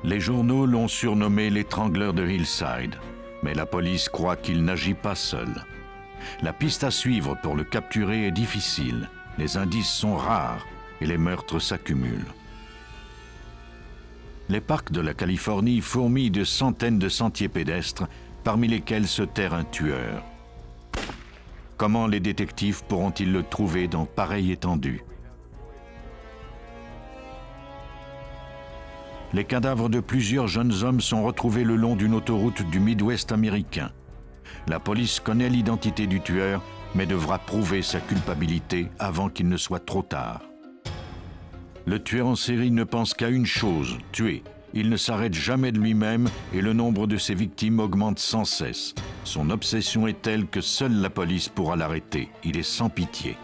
Les journaux l'ont surnommé l'étrangleur de Hillside, mais la police croit qu'il n'agit pas seul. La piste à suivre pour le capturer est difficile, les indices sont rares et les meurtres s'accumulent. Les parcs de la Californie fourmillent de centaines de sentiers pédestres, parmi lesquels se terre un tueur. Comment les détectives pourront-ils le trouver dans pareille étendue? Les cadavres de plusieurs jeunes hommes sont retrouvés le long d'une autoroute du Midwest américain. La police connaît l'identité du tueur, mais devra prouver sa culpabilité avant qu'il ne soit trop tard. Le tueur en série ne pense qu'à une chose, tuer. Il ne s'arrête jamais de lui-même et le nombre de ses victimes augmente sans cesse. Son obsession est telle que seule la police pourra l'arrêter. Il est sans pitié.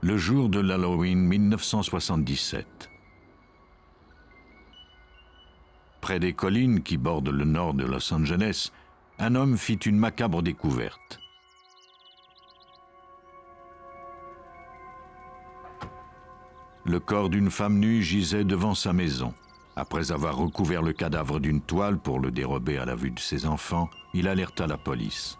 Le jour de l'Halloween 1977. Près des collines qui bordent le nord de Los Angeles, un homme fit une macabre découverte. Le corps d'une femme nue gisait devant sa maison. Après avoir recouvert le cadavre d'une toile pour le dérober à la vue de ses enfants, il alerta la police.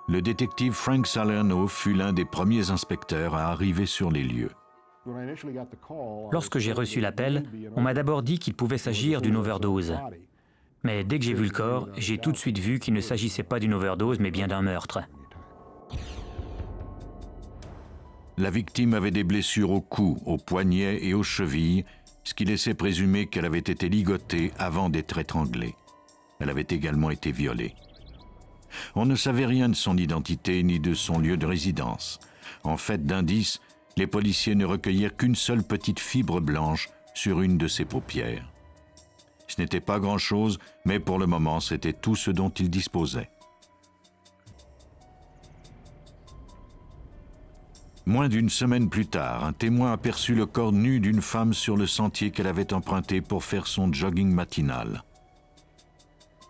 Le détective Frank Salerno fut l'un des premiers inspecteurs à arriver sur les lieux. Lorsque j'ai reçu l'appel, on m'a d'abord dit qu'il pouvait s'agir d'une overdose. Mais dès que j'ai vu le corps, j'ai tout de suite vu qu'il ne s'agissait pas d'une overdose, mais bien d'un meurtre. La victime avait des blessures au cou, aux poignets et aux chevilles, ce qui laissait présumer qu'elle avait été ligotée avant d'être étranglée. Elle avait également été violée. On ne savait rien de son identité ni de son lieu de résidence. En fait d'indices, les policiers ne recueillirent qu'une seule petite fibre blanche sur une de ses paupières. Ce n'était pas grand-chose, mais pour le moment, c'était tout ce dont ils disposaient. Moins d'une semaine plus tard, un témoin aperçut le corps nu d'une femme sur le sentier qu'elle avait emprunté pour faire son jogging matinal.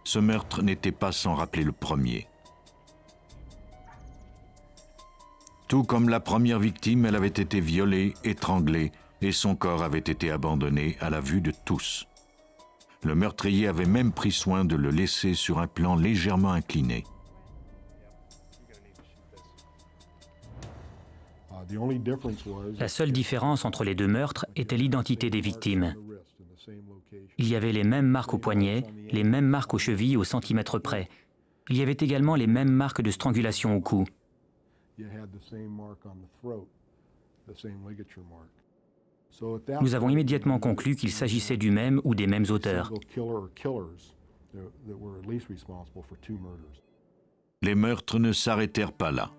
Ce meurtre n'était pas sans rappeler le premier. Tout comme la première victime, elle avait été violée, étranglée, et son corps avait été abandonné à la vue de tous. Le meurtrier avait même pris soin de le laisser sur un plan légèrement incliné. La seule différence entre les deux meurtres était l'identité des victimes. Il y avait les mêmes marques aux poignets, les mêmes marques aux chevilles au centimètre près. Il y avait également les mêmes marques de strangulation au cou. Nous avons immédiatement conclu qu'il s'agissait du même ou des mêmes auteurs. Les meurtres ne s'arrêtèrent pas là.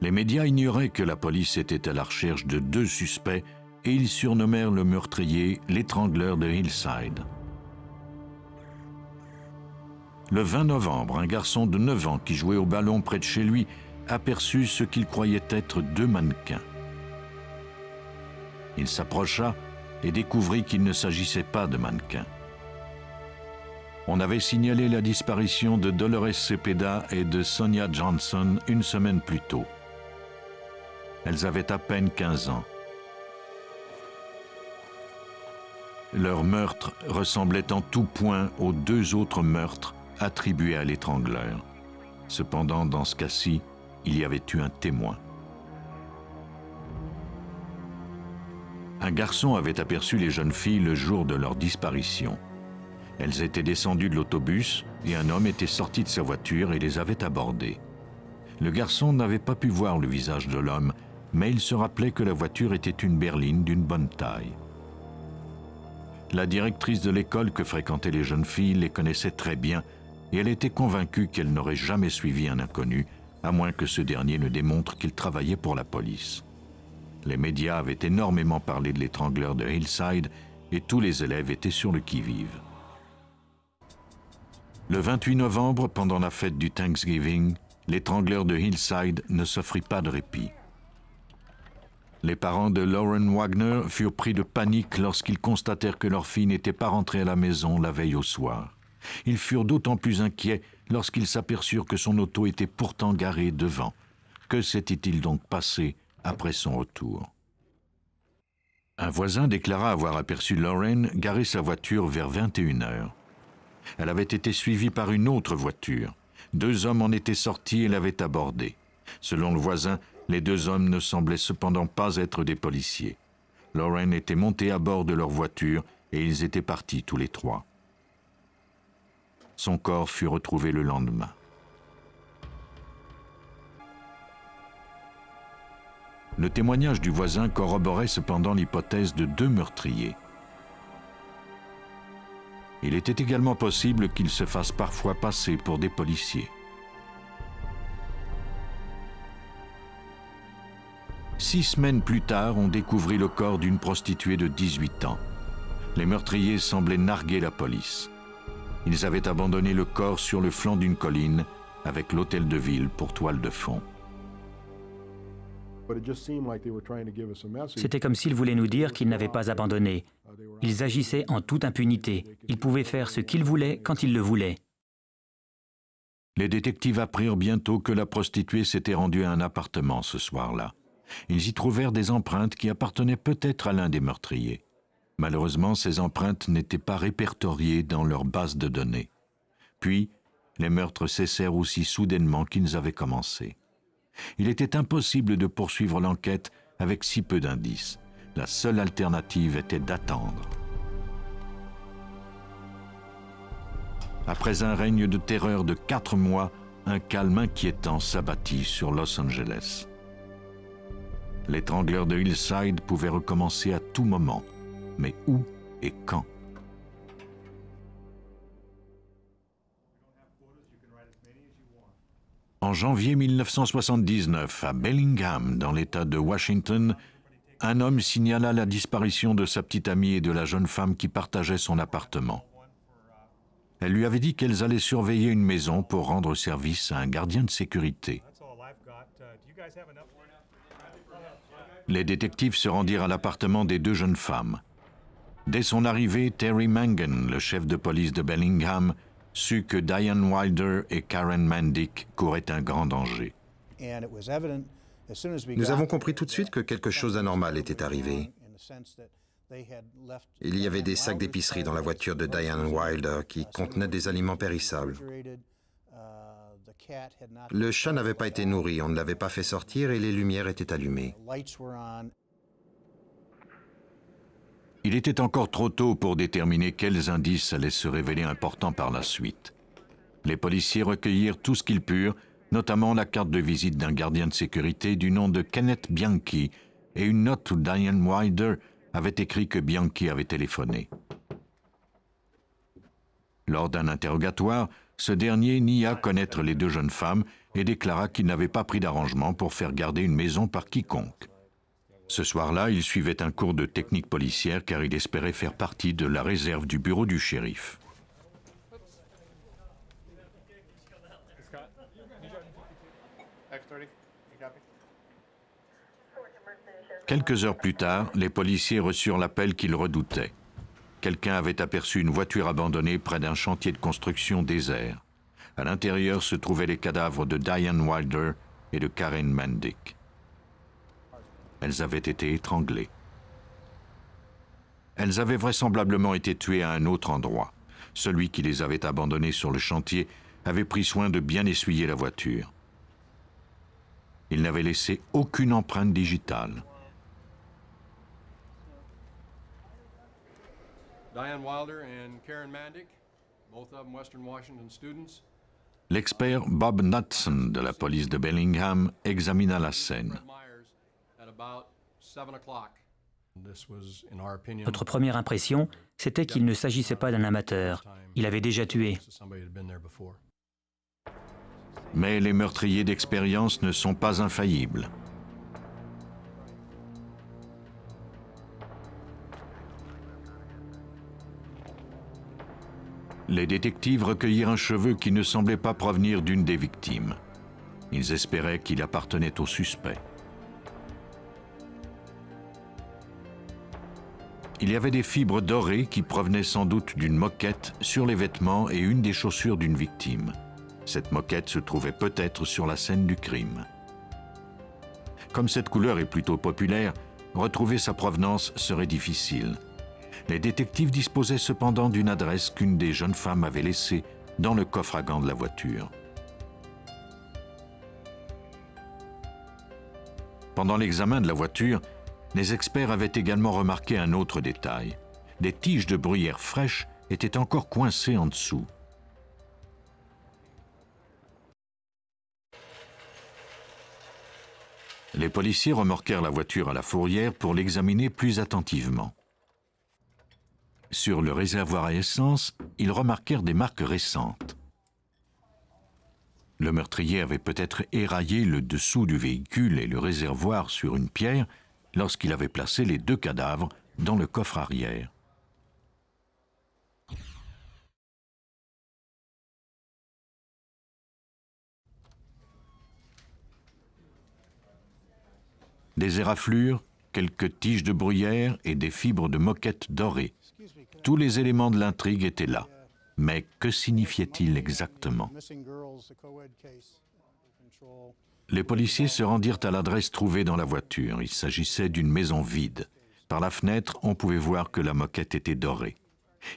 Les médias ignoraient que la police était à la recherche de deux suspects et ils surnommèrent le meurtrier l'étrangleur de Hillside. Le 20 novembre, un garçon de 9 ans qui jouait au ballon près de chez lui aperçut ce qu'il croyait être deux mannequins. Il s'approcha et découvrit qu'il ne s'agissait pas de mannequins. On avait signalé la disparition de Dolores Cepeda et de Sonia Johnson une semaine plus tôt. Elles avaient à peine 15 ans. Leur meurtre ressemblait en tout point aux deux autres meurtres attribués à l'étrangleur. Cependant, dans ce cas-ci, il y avait eu un témoin. Un garçon avait aperçu les jeunes filles le jour de leur disparition. Elles étaient descendues de l'autobus et un homme était sorti de sa voiture et les avait abordées. Le garçon n'avait pas pu voir le visage de l'homme, mais il se rappelait que la voiture était une berline d'une bonne taille. La directrice de l'école que fréquentaient les jeunes filles les connaissait très bien et elle était convaincue qu'elle n'aurait jamais suivi un inconnu, à moins que ce dernier ne démontre qu'il travaillait pour la police. Les médias avaient énormément parlé de l'étrangleur de Hillside et tous les élèves étaient sur le qui-vive. Le 28 novembre, pendant la fête du Thanksgiving, l'étrangleur de Hillside ne s'offrit pas de répit. Les parents de Lauren Wagner furent pris de panique lorsqu'ils constatèrent que leur fille n'était pas rentrée à la maison la veille au soir. Ils furent d'autant plus inquiets lorsqu'ils s'aperçurent que son auto était pourtant garée devant. Que s'était-il donc passé après son retour? Un voisin déclara avoir aperçu Lauren garer sa voiture vers 21 heures. Elle avait été suivie par une autre voiture. 2 hommes en étaient sortis et l'avaient abordée. Selon le voisin, les 2 hommes ne semblaient cependant pas être des policiers. Lauren était montée à bord de leur voiture et ils étaient partis tous les 3. Son corps fut retrouvé le lendemain. Le témoignage du voisin corroborait cependant l'hypothèse de 2 meurtriers. Il était également possible qu'ils se fassent parfois passer pour des policiers. 6 semaines plus tard, on découvrit le corps d'une prostituée de 18 ans. Les meurtriers semblaient narguer la police. Ils avaient abandonné le corps sur le flanc d'une colline avec l'hôtel de ville pour toile de fond. C'était comme s'ils voulaient nous dire qu'ils n'avaient pas abandonné. Ils agissaient en toute impunité. Ils pouvaient faire ce qu'ils voulaient quand ils le voulaient. Les détectives apprirent bientôt que la prostituée s'était rendue à un appartement ce soir-là. Ils y trouvèrent des empreintes qui appartenaient peut-être à l'un des meurtriers. Malheureusement, ces empreintes n'étaient pas répertoriées dans leur base de données. Puis, les meurtres cessèrent aussi soudainement qu'ils avaient commencé. Il était impossible de poursuivre l'enquête avec si peu d'indices. La seule alternative était d'attendre. Après un règne de terreur de 4 mois, un calme inquiétant s'abattit sur Los Angeles. L'étrangleur de Hillside pouvait recommencer à tout moment. Mais où et quand? En janvier 1979, à Bellingham, dans l'État de Washington, un homme signala la disparition de sa petite amie et de la jeune femme qui partageait son appartement. Elle lui avait dit qu'elles allaient surveiller une maison pour rendre service à un gardien de sécurité. Les détectives se rendirent à l'appartement des 2 jeunes femmes. Dès son arrivée, Terry Mangan, le chef de police de Bellingham, sut que Diane Wilder et Karen Mandick couraient un grand danger. Nous avons compris tout de suite que quelque chose d'anormal était arrivé. Il y avait des sacs d'épicerie dans la voiture de Diane Wilder qui contenaient des aliments périssables. Le chat n'avait pas été nourri, on ne l'avait pas fait sortir et les lumières étaient allumées. Il était encore trop tôt pour déterminer quels indices allaient se révéler importants par la suite. Les policiers recueillirent tout ce qu'ils purent, notamment la carte de visite d'un gardien de sécurité du nom de Kenneth Bianchi et une note où Diane Wilder avait écrit que Bianchi avait téléphoné. Lors d'un interrogatoire, ce dernier nia connaître les 2 jeunes femmes et déclara qu'il n'avait pas pris d'arrangement pour faire garder une maison par quiconque. Ce soir-là, il suivait un cours de technique policière car il espérait faire partie de la réserve du bureau du shérif. Quelques heures plus tard, les policiers reçurent l'appel qu'ils redoutaient. Quelqu'un avait aperçu une voiture abandonnée près d'un chantier de construction désert. À l'intérieur se trouvaient les cadavres de Diane Wilder et de Karen Mandick. Elles avaient été étranglées. Elles avaient vraisemblablement été tuées à un autre endroit. Celui qui les avait abandonnées sur le chantier avait pris soin de bien essuyer la voiture. Il n'avait laissé aucune empreinte digitale. Diane Wilder and Karen Mandick, both of them Western Washington students. L'expert Bob Knudson de la police de Bellingham examina la scène. Notre première impression, c'était qu'il ne s'agissait pas d'un amateur. Il avait déjà tué. Mais les meurtriers d'expérience ne sont pas infaillibles. Les détectives recueillirent un cheveu qui ne semblait pas provenir d'une des victimes. Ils espéraient qu'il appartenait au suspect. Il y avait des fibres dorées qui provenaient sans doute d'une moquette sur les vêtements et une des chaussures d'une victime. Cette moquette se trouvait peut-être sur la scène du crime. Comme cette couleur est plutôt populaire, retrouver sa provenance serait difficile. Les détectives disposaient cependant d'une adresse qu'une des jeunes femmes avait laissée dans le coffre à gants de la voiture. Pendant l'examen de la voiture, les experts avaient également remarqué un autre détail. Des tiges de bruyère fraîches étaient encore coincées en dessous. Les policiers remorquèrent la voiture à la fourrière pour l'examiner plus attentivement. Sur le réservoir à essence, ils remarquèrent des marques récentes. Le meurtrier avait peut-être éraillé le dessous du véhicule et le réservoir sur une pierre lorsqu'il avait placé les deux cadavres dans le coffre arrière. Des éraflures, quelques tiges de bruyère et des fibres de moquette dorées. Tous les éléments de l'intrigue étaient là. Mais que signifiait-il exactement? Les policiers se rendirent à l'adresse trouvée dans la voiture. Il s'agissait d'une maison vide. Par la fenêtre, on pouvait voir que la moquette était dorée.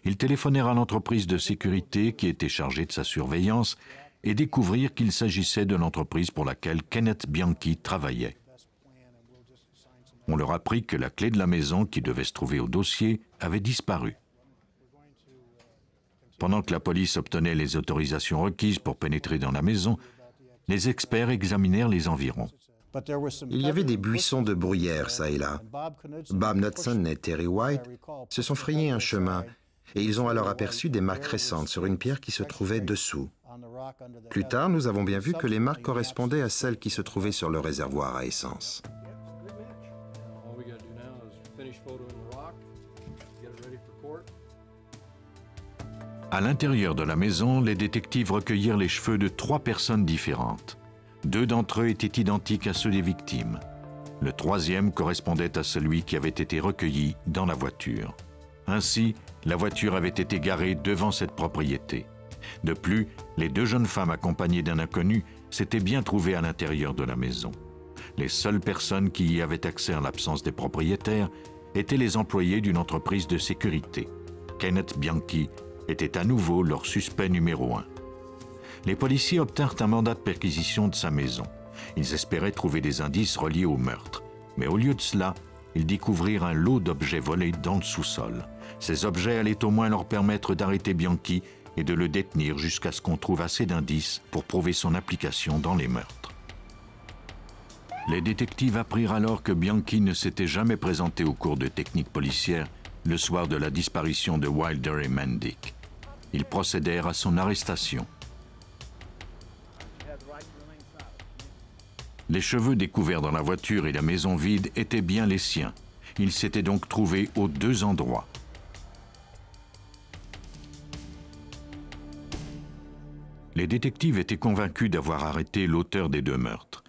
Ils téléphonèrent à l'entreprise de sécurité qui était chargée de sa surveillance et découvrirent qu'il s'agissait de l'entreprise pour laquelle Kenneth Bianchi travaillait. On leur apprit que la clé de la maison qui devait se trouver au dossier avait disparu. Pendant que la police obtenait les autorisations requises pour pénétrer dans la maison, les experts examinèrent les environs. Il y avait des buissons de bruyère, ça et là. Bob Knudson et Terry White se sont frayés un chemin et ils ont alors aperçu des marques récentes sur une pierre qui se trouvait dessous. Plus tard, nous avons bien vu que les marques correspondaient à celles qui se trouvaient sur le réservoir à essence. À l'intérieur de la maison, les détectives recueillirent les cheveux de 3 personnes différentes. 2 d'entre eux étaient identiques à ceux des victimes. Le 3e correspondait à celui qui avait été recueilli dans la voiture. Ainsi, la voiture avait été garée devant cette propriété. De plus, les 2 jeunes femmes accompagnées d'un inconnu s'étaient bien trouvées à l'intérieur de la maison. Les seules personnes qui y avaient accès en l'absence des propriétaires étaient les employés d'une entreprise de sécurité. Kenneth Bianchi était à nouveau leur suspect numéro 1. Les policiers obtinrent un mandat de perquisition de sa maison. Ils espéraient trouver des indices reliés au meurtre. Mais au lieu de cela, ils découvrirent un lot d'objets volés dans le sous-sol. Ces objets allaient au moins leur permettre d'arrêter Bianchi et de le détenir jusqu'à ce qu'on trouve assez d'indices pour prouver son implication dans les meurtres. Les détectives apprirent alors que Bianchi ne s'était jamais présenté au cours de techniques policières le soir de la disparition de Wilder et Mendick. Ils procédèrent à son arrestation. Les cheveux découverts dans la voiture et la maison vide étaient bien les siens. Ils s'étaient donc trouvés aux 2 endroits. Les détectives étaient convaincus d'avoir arrêté l'auteur des 2 meurtres.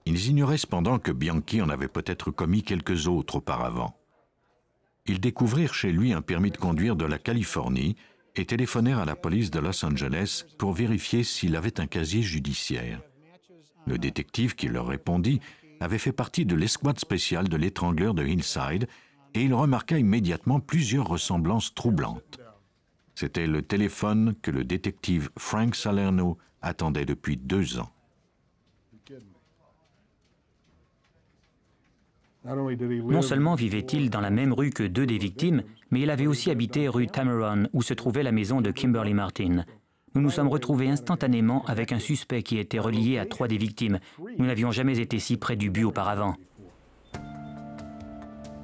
Ils ignoraient cependant que Bianchi en avait peut-être commis quelques autres auparavant. Ils découvrirent chez lui un permis de conduire de la Californie et téléphonèrent à la police de Los Angeles pour vérifier s'il avait un casier judiciaire. Le détective qui leur répondit avait fait partie de l'escouade spéciale de l'étrangleur de Hillside et il remarqua immédiatement plusieurs ressemblances troublantes. C'était le téléphone que le détective Frank Salerno attendait depuis 2 ans. Non seulement vivait-il dans la même rue que 2 des victimes, mais il avait aussi habité rue Tameron, où se trouvait la maison de Kimberly Martin. Nous nous sommes retrouvés instantanément avec un suspect qui était relié à 3 des victimes. Nous n'avions jamais été si près du but auparavant.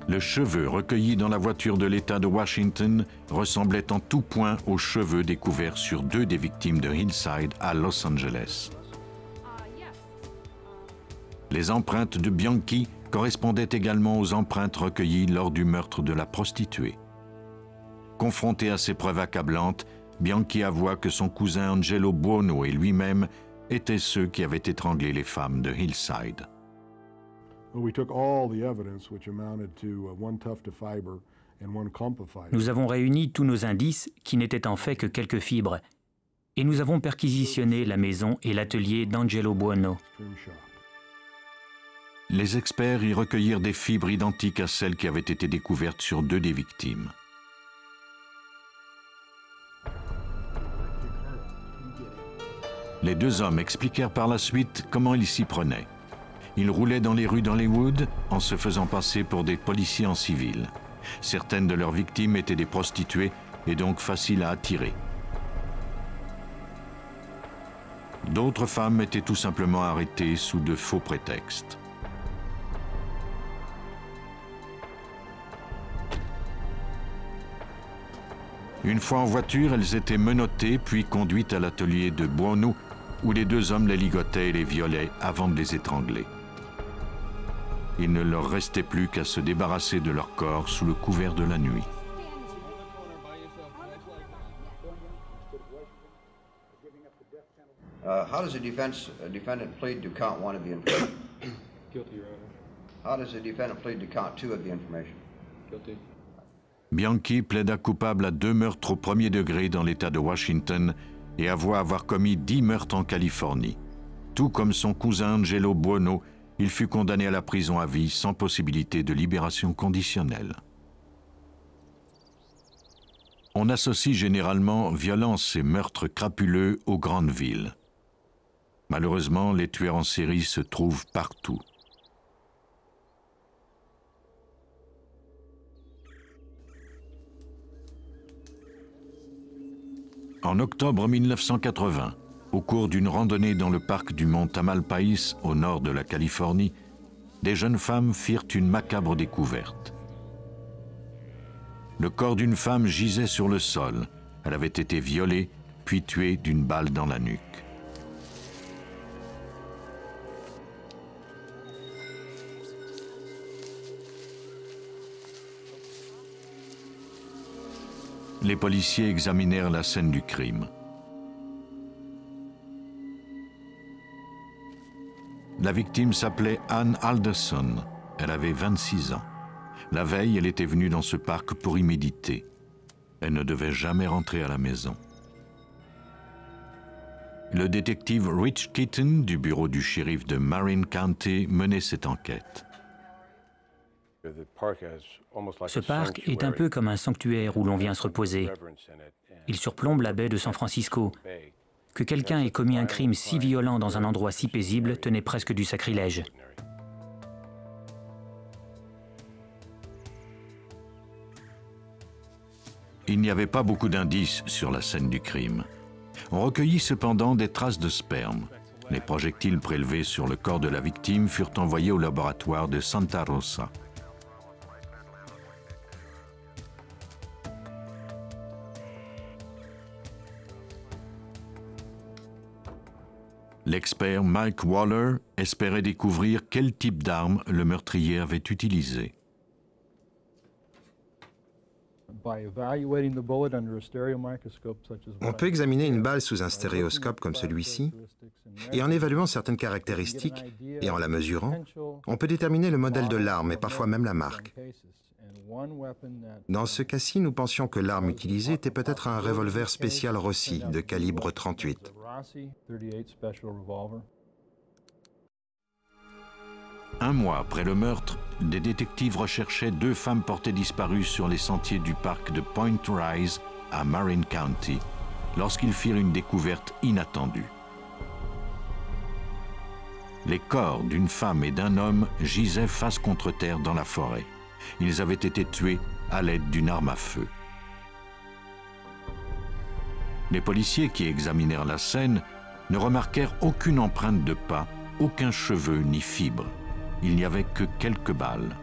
Le cheveu recueilli dans la voiture de l'État de Washington ressemblait en tout point aux cheveux découverts sur 2 des victimes de Hillside à Los Angeles. Les empreintes de Bianchi correspondaient également aux empreintes recueillies lors du meurtre de la prostituée. Confronté à ces preuves accablantes, Bianchi avoua que son cousin Angelo Buono et lui-même étaient ceux qui avaient étranglé les femmes de Hillside. Nous avons réuni tous nos indices, qui n'étaient en fait que quelques fibres, et nous avons perquisitionné la maison et l'atelier d'Angelo Buono. Les experts y recueillirent des fibres identiques à celles qui avaient été découvertes sur 2 des victimes. Les 2 hommes expliquèrent par la suite comment ils s'y prenaient. Ils roulaient dans les rues d'Hollywood en se faisant passer pour des policiers en civil. Certaines de leurs victimes étaient des prostituées et donc faciles à attirer. D'autres femmes étaient tout simplement arrêtées sous de faux prétextes. Une fois en voiture, elles étaient menottées puis conduites à l'atelier de Buono où les 2 hommes les ligotaient et les violaient avant de les étrangler. Il ne leur restait plus qu'à se débarrasser de leur corps sous le couvert de la nuit. How does a defendant plead to count 1 of the information? Guilty, Your Honor. How does a defendant plead to count 2 of the information? Guilty. Bianchi plaida coupable à 2 meurtres au premier degré dans l'État de Washington et avoua avoir commis 10 meurtres en Californie. Tout comme son cousin Angelo Buono, il fut condamné à la prison à vie sans possibilité de libération conditionnelle. On associe généralement violence et meurtres crapuleux aux grandes villes. Malheureusement, les tueurs en série se trouvent partout. En octobre 1980, au cours d'une randonnée dans le parc du mont Tamalpais, au nord de la Californie, des jeunes femmes firent une macabre découverte. Le corps d'une femme gisait sur le sol. Elle avait été violée, puis tuée d'une balle dans la nuque. Les policiers examinèrent la scène du crime. La victime s'appelait Ann Alderson. Elle avait 26 ans. La veille, elle était venue dans ce parc pour y méditer. Elle ne devait jamais rentrer à la maison. Le détective Rich Keaton, du bureau du shérif de Marin County, menait cette enquête. Ce parc est un peu comme un sanctuaire où l'on vient se reposer. Il surplombe la baie de San Francisco. Que quelqu'un ait commis un crime si violent dans un endroit si paisible tenait presque du sacrilège. Il n'y avait pas beaucoup d'indices sur la scène du crime. On recueillit cependant des traces de sperme. Les projectiles prélevés sur le corps de la victime furent envoyés au laboratoire de Santa Rosa. L'expert Mike Waller espérait découvrir quel type d'arme le meurtrier avait utilisé. On peut examiner une balle sous un stéréoscope comme celui-ci, et en évaluant certaines caractéristiques et en la mesurant, on peut déterminer le modèle de l'arme et parfois même la marque. Dans ce cas-ci, nous pensions que l'arme utilisée était peut-être un revolver spécial Rossi de calibre 38. Un mois après le meurtre, des détectives recherchaient 2 femmes portées disparues sur les sentiers du parc de Point Rise à Marin County, lorsqu'ils firent une découverte inattendue. Les corps d'une femme et d'un homme gisaient face contre terre dans la forêt. Ils avaient été tués à l'aide d'une arme à feu. Les policiers qui examinèrent la scène ne remarquèrent aucune empreinte de pas, aucun cheveu ni fibre. Il n'y avait que quelques balles.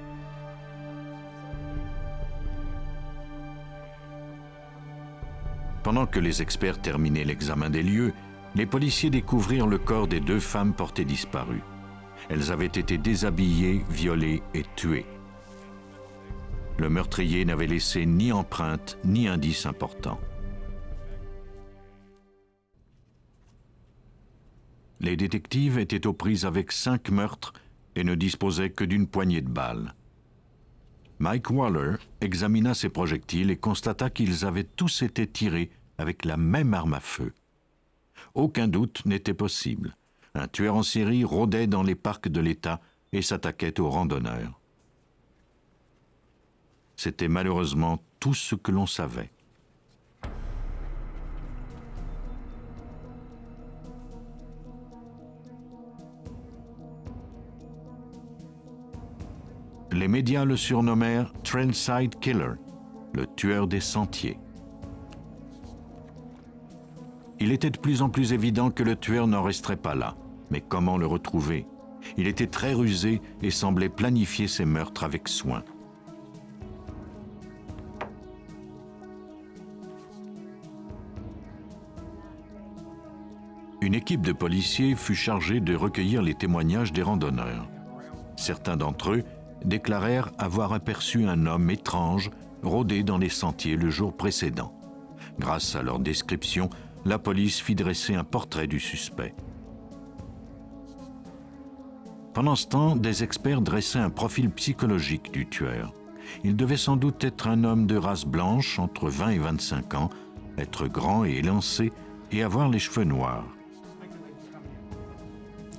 Pendant que les experts terminaient l'examen des lieux, les policiers découvrirent le corps des 2 femmes portées disparues. Elles avaient été déshabillées, violées et tuées. Le meurtrier n'avait laissé ni empreinte ni indice important. Les détectives étaient aux prises avec 5 meurtres et ne disposaient que d'une poignée de balles. Mike Waller examina ces projectiles et constata qu'ils avaient tous été tirés avec la même arme à feu. Aucun doute n'était possible. Un tueur en série rôdait dans les parcs de l'État et s'attaquait aux randonneurs. C'était malheureusement tout ce que l'on savait. Les médias le surnommèrent Trailside Killer, le tueur des sentiers. Il était de plus en plus évident que le tueur n'en resterait pas là. Mais comment le retrouver? Il était très rusé et semblait planifier ses meurtres avec soin. Une équipe de policiers fut chargée de recueillir les témoignages des randonneurs. Certains d'entre eux déclarèrent avoir aperçu un homme étrange rôder dans les sentiers le jour précédent. Grâce à leur description, la police fit dresser un portrait du suspect. Pendant ce temps, des experts dressaient un profil psychologique du tueur. Il devait sans doute être un homme de race blanche, entre 20 et 25 ans, être grand et élancé et avoir les cheveux noirs.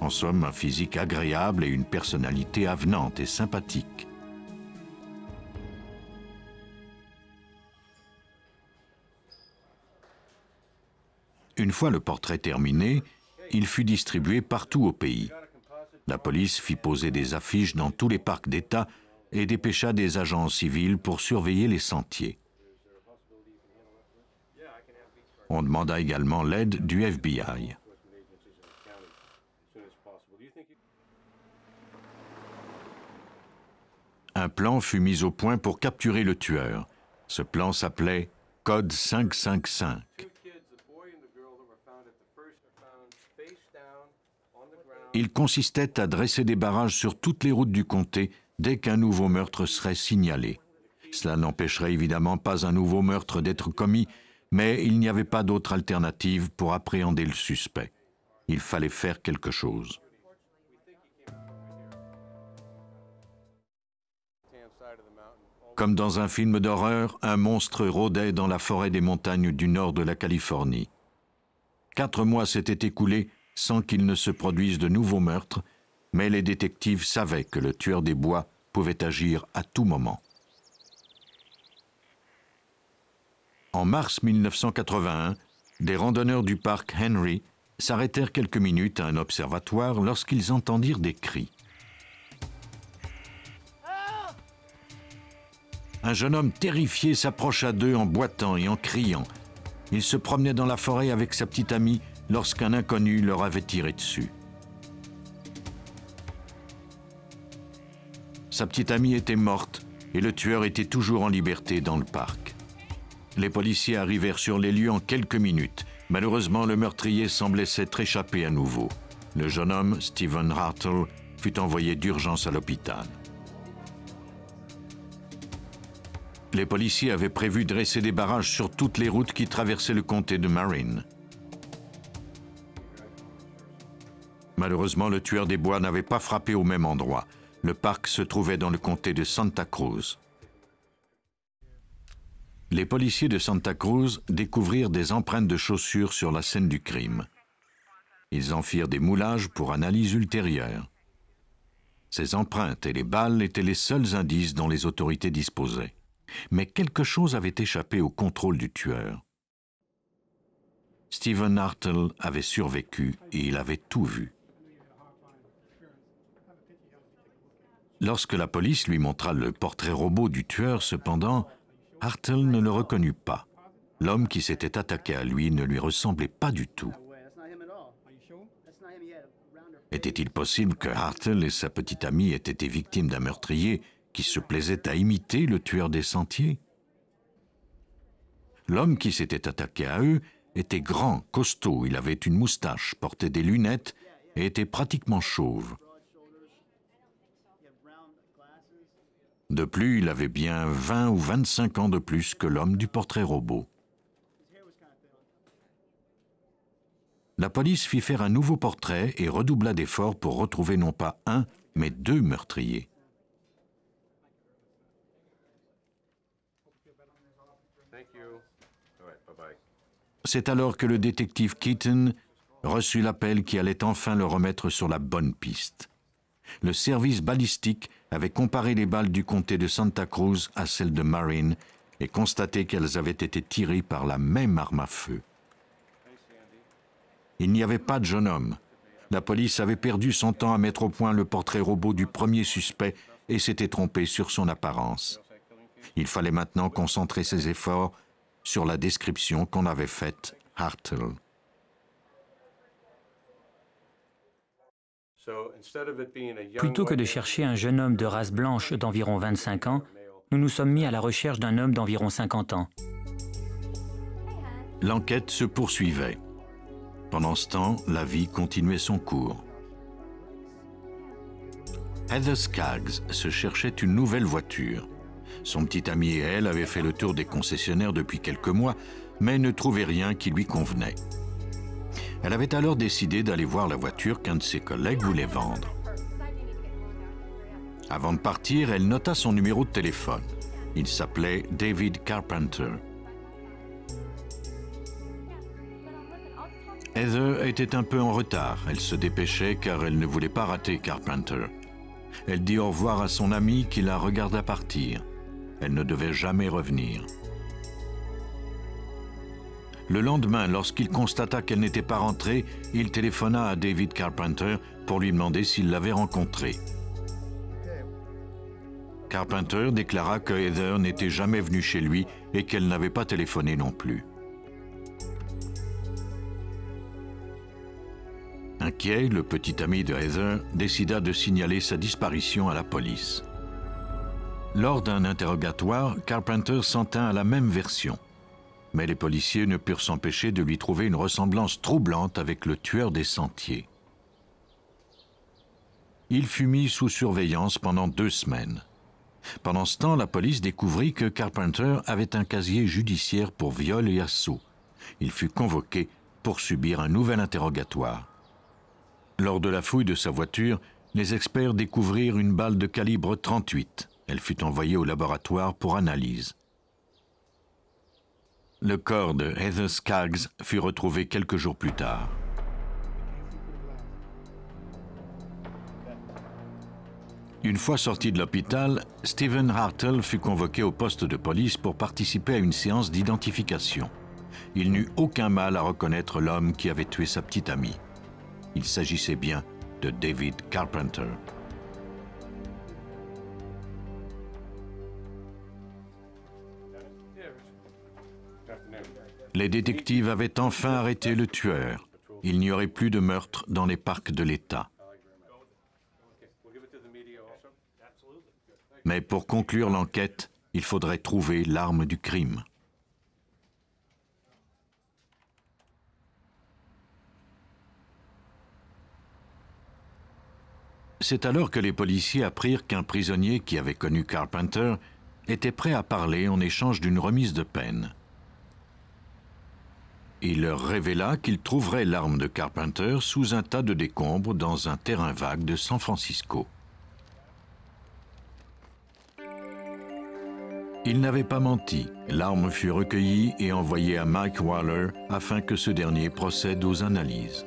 En somme, un physique agréable et une personnalité avenante et sympathique. Une fois le portrait terminé, il fut distribué partout au pays. La police fit poser des affiches dans tous les parcs d'État et dépêcha des agents civils pour surveiller les sentiers. On demanda également l'aide du FBI. Un plan fut mis au point pour capturer le tueur. Ce plan s'appelait Code 555. Il consistait à dresser des barrages sur toutes les routes du comté dès qu'un nouveau meurtre serait signalé. Cela n'empêcherait évidemment pas un nouveau meurtre d'être commis, mais il n'y avait pas d'autre alternative pour appréhender le suspect. Il fallait faire quelque chose. Comme dans un film d'horreur, un monstre rôdait dans la forêt des montagnes du nord de la Californie. 4 mois s'étaient écoulés sans qu'il ne se produise de nouveaux meurtres, mais les détectives savaient que le tueur des bois pouvait agir à tout moment. En mars 1981, des randonneurs du parc Henry s'arrêtèrent quelques minutes à un observatoire lorsqu'ils entendirent des cris. Un jeune homme terrifié s'approcha d'eux en boitant et en criant. Il se promenait dans la forêt avec sa petite amie lorsqu'un inconnu leur avait tiré dessus. Sa petite amie était morte et le tueur était toujours en liberté dans le parc. Les policiers arrivèrent sur les lieux en quelques minutes. Malheureusement, le meurtrier semblait s'être échappé à nouveau. Le jeune homme, Stephen Hartle, fut envoyé d'urgence à l'hôpital. Les policiers avaient prévu de dresser des barrages sur toutes les routes qui traversaient le comté de Marin. Malheureusement, le tueur des bois n'avait pas frappé au même endroit. Le parc se trouvait dans le comté de Santa Cruz. Les policiers de Santa Cruz découvrirent des empreintes de chaussures sur la scène du crime. Ils en firent des moulages pour analyse ultérieure. Ces empreintes et les balles étaient les seuls indices dont les autorités disposaient. Mais quelque chose avait échappé au contrôle du tueur. Stephen Hartle avait survécu et il avait tout vu. Lorsque la police lui montra le portrait robot du tueur, cependant, Hartle ne le reconnut pas. L'homme qui s'était attaqué à lui ne lui ressemblait pas du tout. Était-il possible que Hartle et sa petite amie aient été victimes d'un meurtrier qui se plaisait à imiter le tueur des sentiers? L'homme qui s'était attaqué à eux était grand, costaud, il avait une moustache, portait des lunettes et était pratiquement chauve. De plus, il avait bien 20 ou 25 ans de plus que l'homme du portrait robot. La police fit faire un nouveau portrait et redoubla d'efforts pour retrouver non pas un, mais deux meurtriers. C'est alors que le détective Keaton reçut l'appel qui allait enfin le remettre sur la bonne piste. Le service balistique avait comparé les balles du comté de Santa Cruz à celles de Marin et constaté qu'elles avaient été tirées par la même arme à feu. Il n'y avait pas de jeune homme. La police avait perdu son temps à mettre au point le portrait robot du premier suspect et s'était trompée sur son apparence. Il fallait maintenant concentrer ses efforts sur la description qu'on avait faite Hartle. Plutôt que de chercher un jeune homme de race blanche d'environ 25 ans, nous nous sommes mis à la recherche d'un homme d'environ 50 ans. L'enquête se poursuivait. Pendant ce temps, la vie continuait son cours. Heather Skaggs se cherchait une nouvelle voiture. Son petit ami et elle avaient fait le tour des concessionnaires depuis quelques mois, mais ne trouvaient rien qui lui convenait. Elle avait alors décidé d'aller voir la voiture qu'un de ses collègues voulait vendre. Avant de partir, elle nota son numéro de téléphone. Il s'appelait David Carpenter. Heather était un peu en retard. Elle se dépêchait car elle ne voulait pas rater Carpenter. Elle dit au revoir à son ami qui la regarda partir. Elle ne devait jamais revenir. Le lendemain, lorsqu'il constata qu'elle n'était pas rentrée, il téléphona à David Carpenter pour lui demander s'il l'avait rencontrée. Carpenter déclara que Heather n'était jamais venue chez lui et qu'elle n'avait pas téléphoné non plus. Inquiet, le petit ami de Heather décida de signaler sa disparition à la police. Lors d'un interrogatoire, Carpenter s'en tint à la même version. Mais les policiers ne purent s'empêcher de lui trouver une ressemblance troublante avec le tueur des sentiers. Il fut mis sous surveillance pendant 2 semaines. Pendant ce temps, la police découvrit que Carpenter avait un casier judiciaire pour viol et assaut. Il fut convoqué pour subir un nouvel interrogatoire. Lors de la fouille de sa voiture, les experts découvrirent une balle de calibre 38. Elle fut envoyée au laboratoire pour analyse. Le corps de Heather Skaggs fut retrouvé quelques jours plus tard. Une fois sorti de l'hôpital, Stephen Hartle fut convoqué au poste de police pour participer à une séance d'identification. Il n'eut aucun mal à reconnaître l'homme qui avait tué sa petite amie. Il s'agissait bien de David Carpenter. Les détectives avaient enfin arrêté le tueur. Il n'y aurait plus de meurtre dans les parcs de l'État. Mais pour conclure l'enquête, il faudrait trouver l'arme du crime. C'est alors que les policiers apprirent qu'un prisonnier qui avait connu Carpenter était prêt à parler en échange d'une remise de peine. Il leur révéla qu'il trouverait l'arme de Carpenter sous un tas de décombres dans un terrain vague de San Francisco. Il n'avait pas menti. L'arme fut recueillie et envoyée à Mike Waller afin que ce dernier procède aux analyses.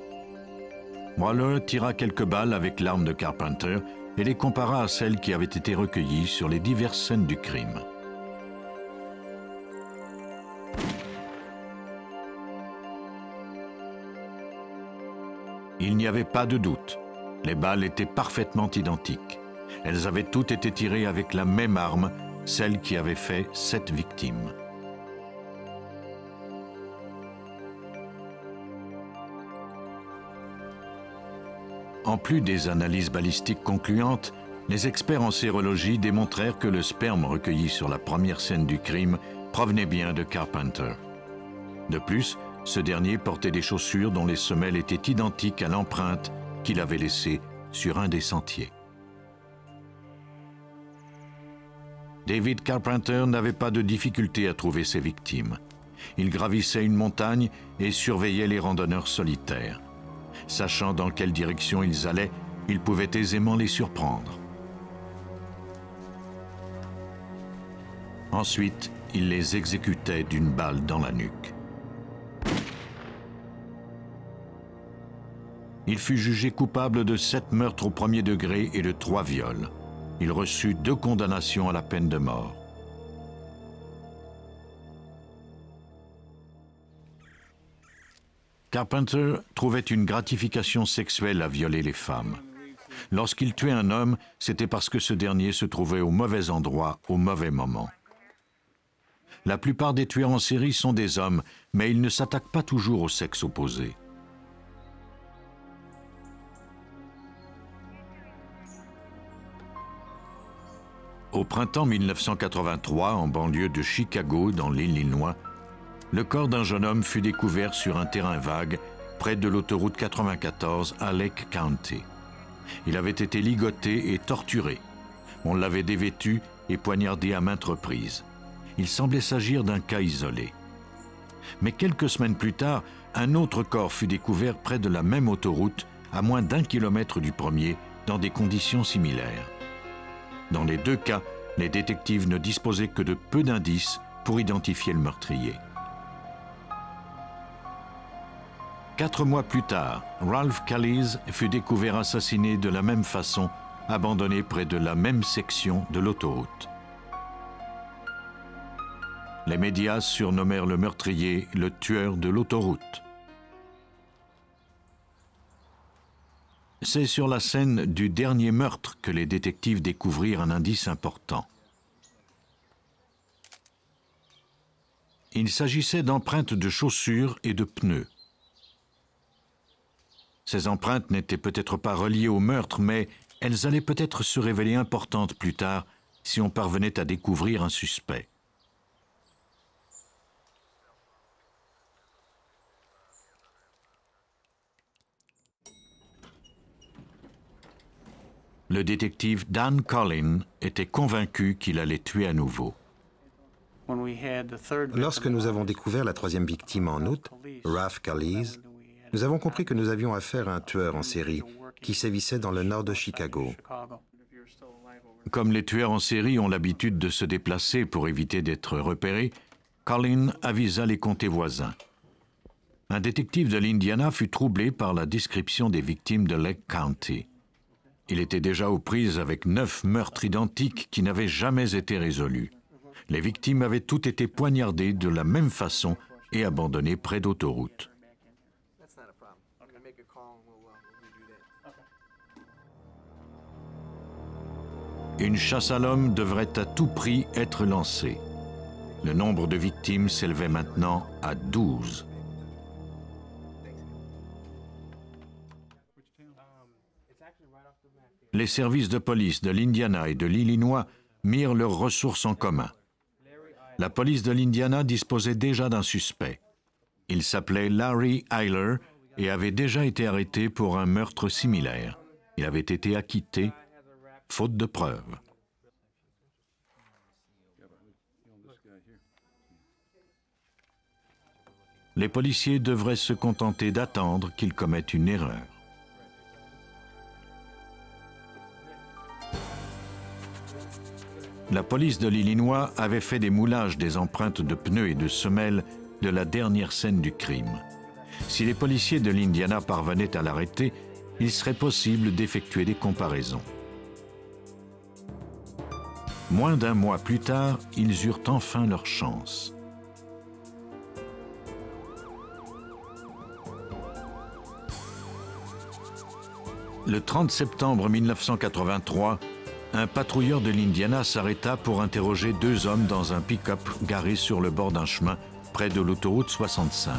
Waller tira quelques balles avec l'arme de Carpenter et les compara à celles qui avaient été recueillies sur les diverses scènes du crime. Il n'y avait pas de doute. Les balles étaient parfaitement identiques. Elles avaient toutes été tirées avec la même arme, celle qui avait fait 7 victimes. En plus des analyses balistiques concluantes, les experts en sérologie démontrèrent que le sperme recueilli sur la première scène du crime provenait bien de Carpenter. De plus, ce dernier portait des chaussures dont les semelles étaient identiques à l'empreinte qu'il avait laissée sur un des sentiers. David Carpenter n'avait pas de difficulté à trouver ses victimes. Il gravissait une montagne et surveillait les randonneurs solitaires. Sachant dans quelle direction ils allaient, il pouvait aisément les surprendre. Ensuite, il les exécutait d'une balle dans la nuque. Il fut jugé coupable de 7 meurtres au premier degré et de 3 viols. Il reçut 2 condamnations à la peine de mort. Carpenter trouvait une gratification sexuelle à violer les femmes. Lorsqu'il tuait un homme, c'était parce que ce dernier se trouvait au mauvais endroit, au mauvais moment. La plupart des tueurs en série sont des hommes, mais ils ne s'attaquent pas toujours au sexe opposé. Au printemps 1983, en banlieue de Chicago, dans l'Illinois, le corps d'un jeune homme fut découvert sur un terrain vague près de l'autoroute 94 à Lake County. Il avait été ligoté et torturé. On l'avait dévêtu et poignardé à maintes reprises. Il semblait s'agir d'un cas isolé. Mais quelques semaines plus tard, un autre corps fut découvert près de la même autoroute, à moins d'1 kilomètre du premier, dans des conditions similaires. Dans les 2 cas, les détectives ne disposaient que de peu d'indices pour identifier le meurtrier. 4 mois plus tard, Ralph Callies fut découvert assassiné de la même façon, abandonné près de la même section de l'autoroute. Les médias surnommèrent le meurtrier le tueur de l'autoroute. C'est sur la scène du dernier meurtre que les détectives découvrirent un indice important. Il s'agissait d'empreintes de chaussures et de pneus. Ces empreintes n'étaient peut-être pas reliées au meurtre, mais elles allaient peut-être se révéler importantes plus tard si on parvenait à découvrir un suspect. Le détective Dan Collin était convaincu qu'il allait tuer à nouveau. Lorsque nous avons découvert la 3e victime en août, Ralph Callies, nous avons compris que nous avions affaire à un tueur en série qui sévissait dans le nord de Chicago. Comme les tueurs en série ont l'habitude de se déplacer pour éviter d'être repérés, Collin avisa les comtés voisins. Un détective de l'Indiana fut troublé par la description des victimes de Lake County. Il était déjà aux prises avec 9 meurtres identiques qui n'avaient jamais été résolus. Les victimes avaient toutes été poignardées de la même façon et abandonnées près d'autoroutes. Une chasse à l'homme devrait à tout prix être lancée. Le nombre de victimes s'élevait maintenant à 12. Les services de police de l'Indiana et de l'Illinois mirent leurs ressources en commun. La police de l'Indiana disposait déjà d'un suspect. Il s'appelait Larry Eyler et avait déjà été arrêté pour un meurtre similaire. Il avait été acquitté, faute de preuves. Les policiers devraient se contenter d'attendre qu'il commette une erreur. La police de l'Illinois avait fait des moulages des empreintes de pneus et de semelles de la dernière scène du crime. Si les policiers de l'Indiana parvenaient à l'arrêter, il serait possible d'effectuer des comparaisons. Moins d'1 mois plus tard, ils eurent enfin leur chance. Le 30 septembre 1983, un patrouilleur de l'Indiana s'arrêta pour interroger 2 hommes dans un pick-up garé sur le bord d'un chemin près de l'autoroute 65.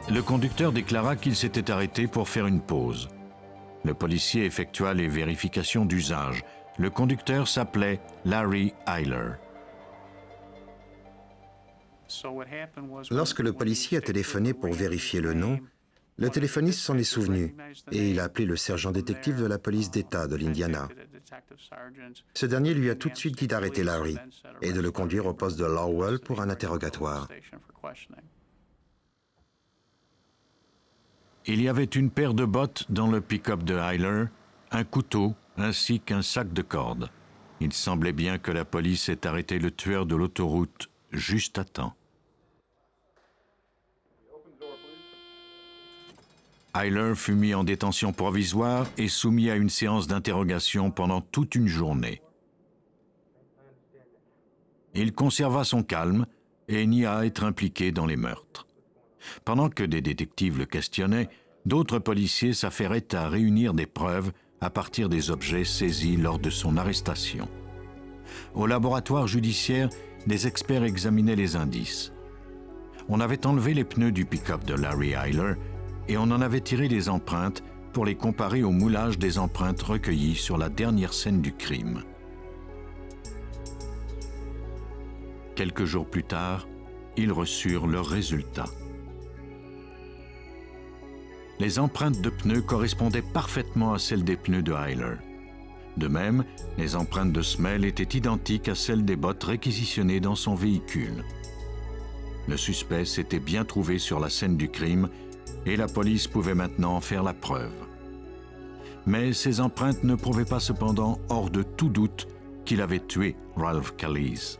Le conducteur déclara qu'il s'était arrêté pour faire une pause. Le policier effectua les vérifications d'usage. Le conducteur s'appelait Larry Eyler. Lorsque le policier a téléphoné pour vérifier le nom, Le téléphoniste s'en est souvenu et il a appelé le sergent détective de la police d'État de l'Indiana. Ce dernier lui a tout de suite dit d'arrêter Larry et de le conduire au poste de Lowell pour un interrogatoire. Il y avait une paire de bottes dans le pick-up de Hyler, un couteau ainsi qu'un sac de cordes. Il semblait bien que la police ait arrêté le tueur de l'autoroute juste à temps. Hyler fut mis en détention provisoire et soumis à une séance d'interrogation pendant toute une journée. Il conserva son calme et nia être impliqué dans les meurtres. Pendant que des détectives le questionnaient, d'autres policiers s'affairaient à réunir des preuves à partir des objets saisis lors de son arrestation. Au laboratoire judiciaire, des experts examinaient les indices. On avait enlevé les pneus du pick-up de Larry Hyler et on en avait tiré des empreintes pour les comparer au moulage des empreintes recueillies sur la dernière scène du crime. Quelques jours plus tard, ils reçurent leurs résultats. Les empreintes de pneus correspondaient parfaitement à celles des pneus de Hyler. De même, les empreintes de semelles étaient identiques à celles des bottes réquisitionnées dans son véhicule. Le suspect s'était bien trouvé sur la scène du crime et la police pouvait maintenant en faire la preuve. Mais ces empreintes ne prouvaient pas cependant, hors de tout doute, qu'il avait tué Ralph Kalisz.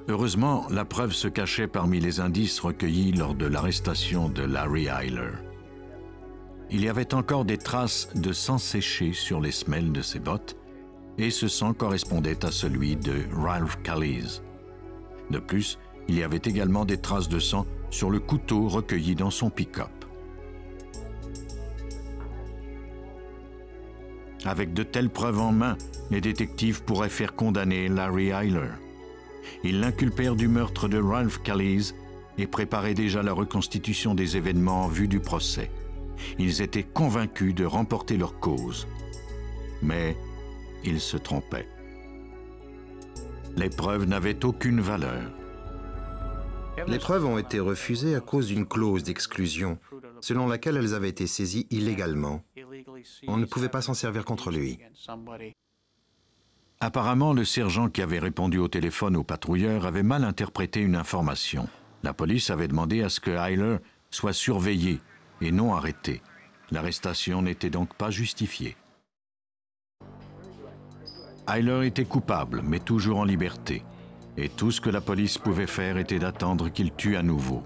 Heureusement, la preuve se cachait parmi les indices recueillis lors de l'arrestation de Larry Hyler. Il y avait encore des traces de sang séché sur les semelles de ses bottes et ce sang correspondait à celui de Ralph Kalisz. De plus, il y avait également des traces de sang sur le couteau recueilli dans son pick-up. Avec de telles preuves en main, les détectives pourraient faire condamner Larry Hyler. Ils l'inculpèrent du meurtre de Ralph Kalisz et préparaient déjà la reconstitution des événements en vue du procès. Ils étaient convaincus de remporter leur cause. Mais ils se trompaient. Les preuves n'avaient aucune valeur. Les preuves ont été refusées à cause d'une clause d'exclusion, selon laquelle elles avaient été saisies illégalement. On ne pouvait pas s'en servir contre lui. Apparemment, le sergent qui avait répondu au téléphone au patrouilleur avait mal interprété une information. La police avait demandé à ce que Hyler soit surveillé et non arrêté. L'arrestation n'était donc pas justifiée. Hyler était coupable, mais toujours en liberté. Et tout ce que la police pouvait faire était d'attendre qu'il tue à nouveau.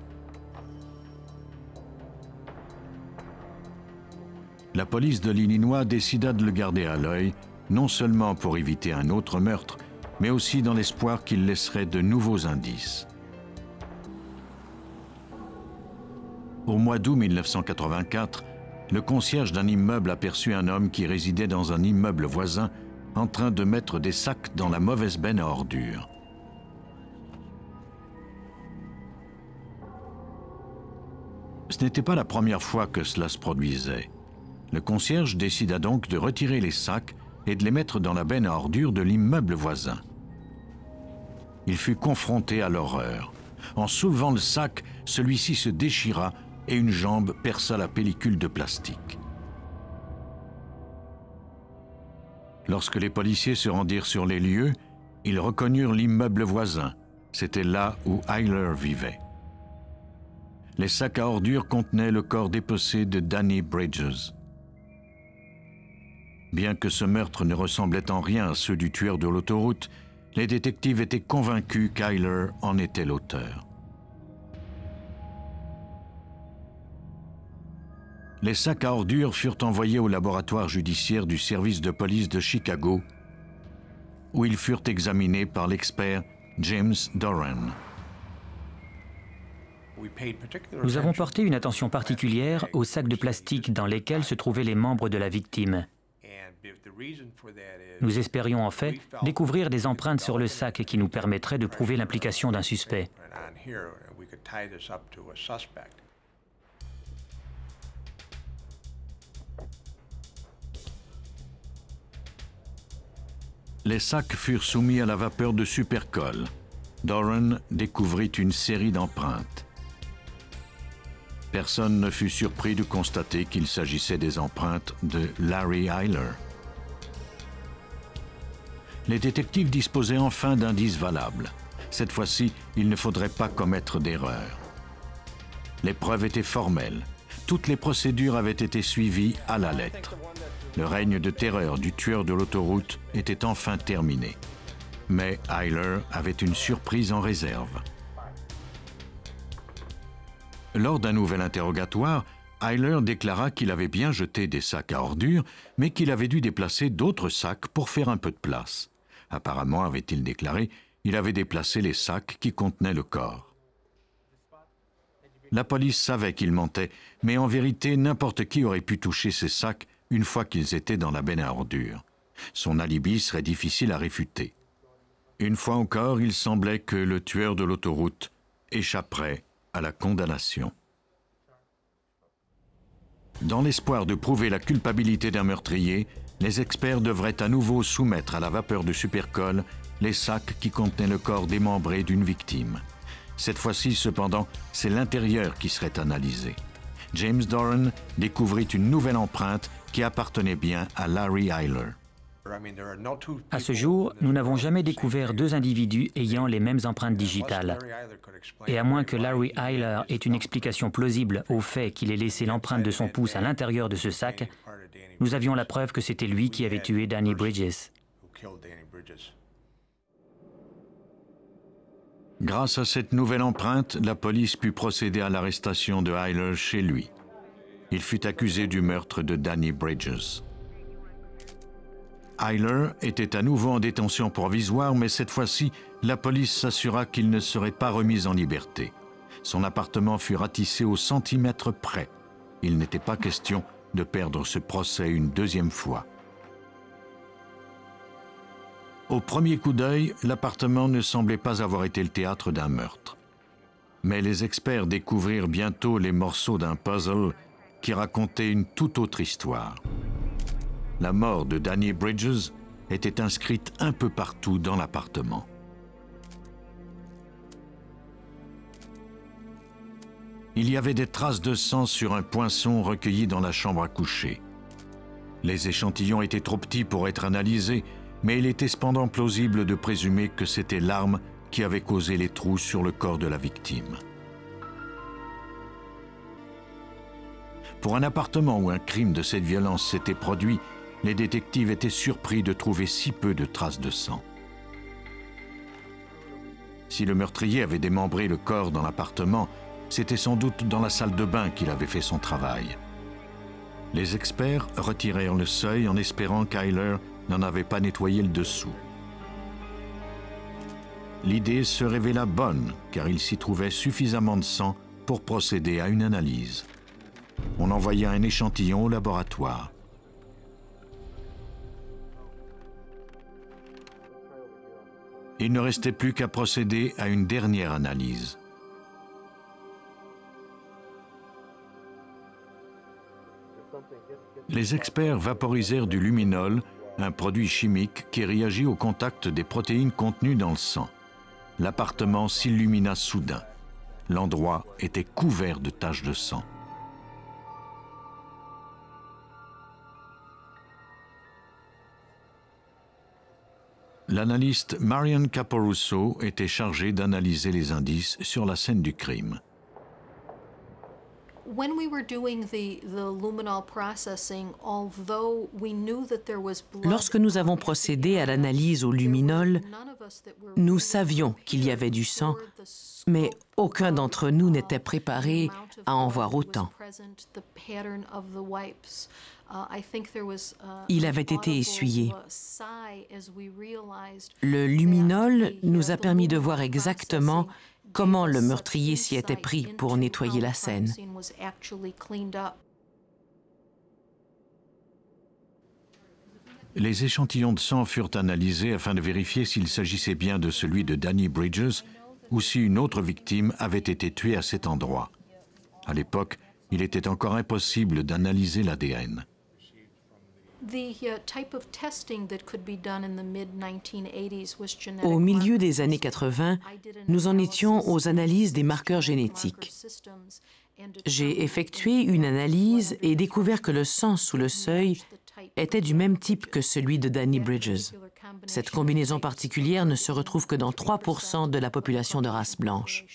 La police de l'Illinois décida de le garder à l'œil, non seulement pour éviter un autre meurtre, mais aussi dans l'espoir qu'il laisserait de nouveaux indices. Au mois d'août 1984, le concierge d'un immeuble aperçut un homme qui résidait dans un immeuble voisin en train de mettre des sacs dans la mauvaise benne à ordures. Ce n'était pas la première fois que cela se produisait. Le concierge décida donc de retirer les sacs et de les mettre dans la benne à ordures de l'immeuble voisin. Il fut confronté à l'horreur. En soulevant le sac, celui-ci se déchira et une jambe perça la pellicule de plastique. Lorsque les policiers se rendirent sur les lieux, ils reconnurent l'immeuble voisin. C'était là où Hyler vivait. Les sacs à ordures contenaient le corps dépecé de Danny Bridges. Bien que ce meurtre ne ressemblait en rien à ceux du tueur de l'autoroute, les détectives étaient convaincus qu'Hyler en était l'auteur. Les sacs à ordures furent envoyés au laboratoire judiciaire du service de police de Chicago, où ils furent examinés par l'expert James Doran. Nous avons porté une attention particulière aux sacs de plastique dans lesquels se trouvaient les membres de la victime. Nous espérions en fait découvrir des empreintes sur le sac qui nous permettraient de prouver l'implication d'un suspect. Les sacs furent soumis à la vapeur de supercolle. Doran découvrit une série d'empreintes. Personne ne fut surpris de constater qu'il s'agissait des empreintes de Larry Eyler. Les détectives disposaient enfin d'indices valables. Cette fois-ci, il ne faudrait pas commettre d'erreur. Les preuves étaient formelles. Toutes les procédures avaient été suivies à la lettre. Le règne de terreur du tueur de l'autoroute était enfin terminé. Mais Eyler avait une surprise en réserve. Lors d'un nouvel interrogatoire, Eyler déclara qu'il avait bien jeté des sacs à ordures, mais qu'il avait dû déplacer d'autres sacs pour faire un peu de place. Apparemment, avait-il déclaré, il avait déplacé les sacs qui contenaient le corps. La police savait qu'il mentait, mais en vérité, n'importe qui aurait pu toucher ces sacs une fois qu'ils étaient dans la benne à ordures. Son alibi serait difficile à réfuter. Une fois encore, il semblait que le tueur de l'autoroute échapperait à la condamnation. Dans l'espoir de prouver la culpabilité d'un meurtrier, les experts devraient à nouveau soumettre à la vapeur de supercolle les sacs qui contenaient le corps démembré d'une victime. Cette fois-ci, cependant, c'est l'intérieur qui serait analysé. James Doran découvrit une nouvelle empreinte qui appartenait bien à Larry Eyler. À ce jour, nous n'avons jamais découvert deux individus ayant les mêmes empreintes digitales. Et à moins que Larry Eyler ait une explication plausible au fait qu'il ait laissé l'empreinte de son pouce à l'intérieur de ce sac, nous avions la preuve que c'était lui qui avait tué Danny Bridges. Grâce à cette nouvelle empreinte, la police put procéder à l'arrestation de Eyler chez lui. Il fut accusé du meurtre de Danny Bridges. Eyler était à nouveau en détention provisoire, mais cette fois-ci, la police s'assura qu'il ne serait pas remis en liberté. Son appartement fut ratissé au centimètre près. Il n'était pas question de perdre ce procès une deuxième fois. Au premier coup d'œil, l'appartement ne semblait pas avoir été le théâtre d'un meurtre. Mais les experts découvrirent bientôt les morceaux d'un puzzle qui racontait une toute autre histoire. La mort de Danny Bridges était inscrite un peu partout dans l'appartement. Il y avait des traces de sang sur un poinçon recueilli dans la chambre à coucher. Les échantillons étaient trop petits pour être analysés, mais il était cependant plausible de présumer que c'était l'arme qui avait causé les trous sur le corps de la victime. Pour un appartement où un crime de cette violence s'était produit, les détectives étaient surpris de trouver si peu de traces de sang. Si le meurtrier avait démembré le corps dans l'appartement, c'était sans doute dans la salle de bain qu'il avait fait son travail. Les experts retirèrent le seuil en espérant qu'Eyler n'en avait pas nettoyé le dessous. L'idée se révéla bonne, car il s'y trouvait suffisamment de sang pour procéder à une analyse. On envoya un échantillon au laboratoire. Il ne restait plus qu'à procéder à une dernière analyse. Les experts vaporisèrent du luminol, un produit chimique qui réagit au contact des protéines contenues dans le sang. L'appartement s'illumina soudain. L'endroit était couvert de taches de sang. L'analyste Marion Caporusso était chargée d'analyser les indices sur la scène du crime. Lorsque nous avons procédé à l'analyse au luminol, nous savions qu'il y avait du sang, mais aucun d'entre nous n'était préparé à en voir autant. Il avait été essuyé. Le luminol nous a permis de voir exactement comment le meurtrier s'y était pris pour nettoyer la scène. Les échantillons de sang furent analysés afin de vérifier s'il s'agissait bien de celui de Danny Bridges ou si une autre victime avait été tuée à cet endroit. À l'époque, il était encore impossible d'analyser l'ADN. Au milieu des années 80, nous en étions aux analyses des marqueurs génétiques. J'ai effectué une analyse et découvert que le sang sous le seuil était du même type que celui de Danny Bridges. Cette combinaison particulière ne se retrouve que dans 3% de la population de race blanche.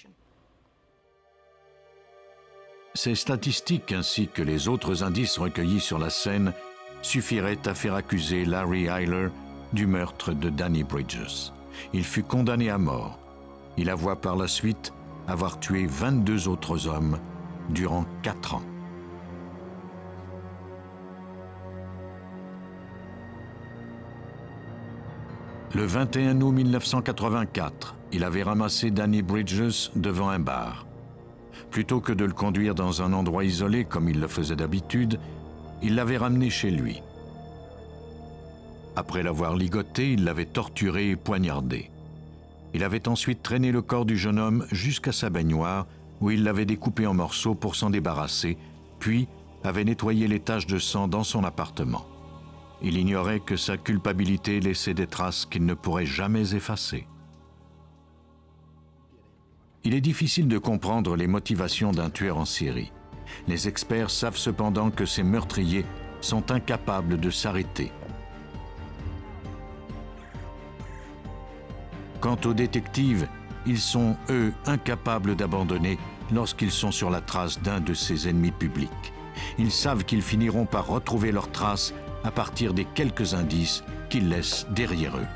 Ces statistiques ainsi que les autres indices recueillis sur la scène suffiraient à faire accuser Larry Eyler du meurtre de Danny Bridges. Il fut condamné à mort. Il avoua par la suite avoir tué 22 autres hommes durant 4 ans. Le 21 août 1984, il avait ramassé Danny Bridges devant un bar. Plutôt que de le conduire dans un endroit isolé comme il le faisait d'habitude, il l'avait ramené chez lui. Après l'avoir ligoté, il l'avait torturé et poignardé. Il avait ensuite traîné le corps du jeune homme jusqu'à sa baignoire, où il l'avait découpé en morceaux pour s'en débarrasser, puis avait nettoyé les taches de sang dans son appartement. Il ignorait que sa culpabilité laissait des traces qu'il ne pourrait jamais effacer. Il est difficile de comprendre les motivations d'un tueur en série. Les experts savent cependant que ces meurtriers sont incapables de s'arrêter. Quant aux détectives, ils sont, eux, incapables d'abandonner lorsqu'ils sont sur la trace d'un de ses ennemis publics. Ils savent qu'ils finiront par retrouver leurs traces à partir des quelques indices qu'ils laissent derrière eux.